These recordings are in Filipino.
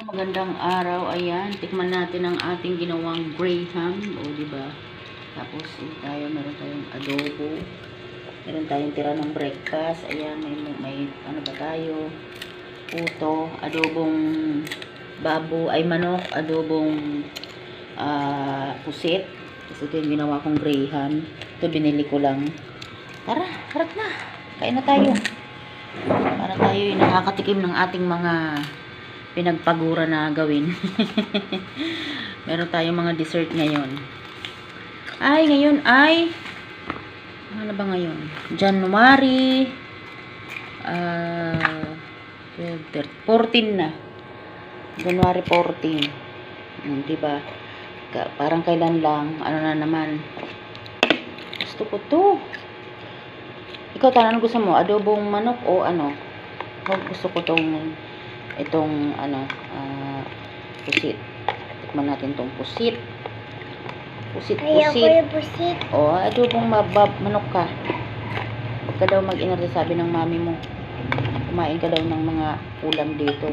Magandang araw. Ayan, tikman natin ang ating ginawang graham. O, diba? Tapos, meron tayong adobo. Meron tayong tira ng breakfast. Ayan, may ano ba tayo? Puto, adobong manok, adobong pusit. Tapos ito yung ginawa kong graham. Ito binili ko lang. Tara, harap na. Kain na tayo. Para tayo yung nakakatikim ng ating mga pinagpagura na gawin. Meron tayong mga dessert ngayon. Ngayon ay ano ba ngayon? January 14 na. January 14. Diba? Parang kailan lang, ano na naman. Gusto ko to. Ikaw, tanan gusto mo? Adobong manok o ano? Gusto ko itong pusit. Tikman natin tong pusit. Ayaw ko yung pusit. O, adobong manok ka. Huwag ka daw mag-inarte, sabi ng mami mo. Kumain ka daw ng mga ulam dito.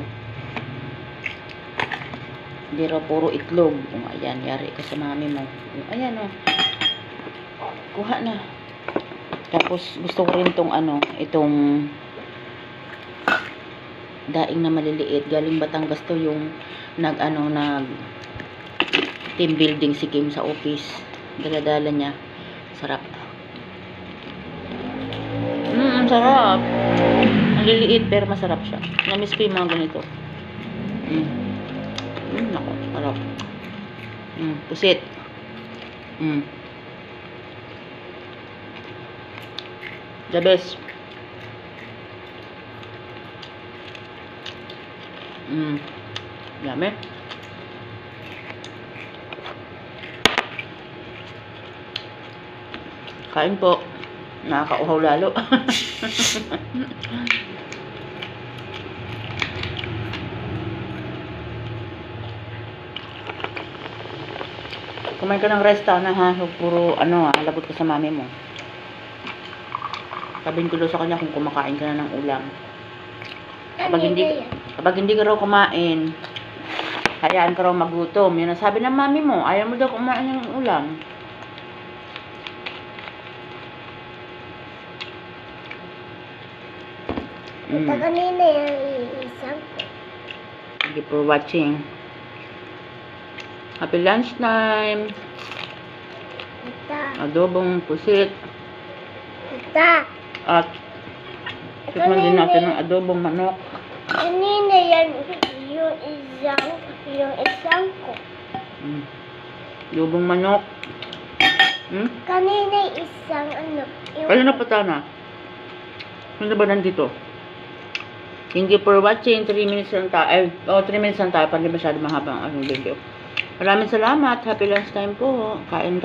Hindi raw puro itlog. Ayan, yari ka sa mami mo. Ayan o. Kuha na. Tapos, gusto ko rin itong daing na maliliit. Galing Batangas to yung team building si Kim sa office. Dala-dala niya. Sarap. Sarap. Maliliit pero masarap siya. Namiss ko yung mga ganito. Nako, sarap. Pusit. The best. Yummy. Kain po. Nakakauhaw lalo. Kumain ka ng resta na ha. Puro labot ka sa mami mo. Sabihin ko daw sa kanya kung kumakain ka na ng ulam. Kapag hindi ka raw kumain, hayaan ka raw magutom. Yun ang sabi ng mami mo. Ayaw mo daw kumain ng ulam. Ito kanina yung isang ko. Thank you for watching. Happy lunchtime. Ito. Adobong pusit. Ito. At tikman din natin ng adobong manok. Kanina yan yung isang ko. Adobong manok. Kanina yung isang Kaya na patana. Ano ba nandito? Thank you for watching. 3 minutes lang tayo. 3 minutes lang tayo. Pag di masyado mahabang video. Maraming salamat. Happy lunchtime po. Kain.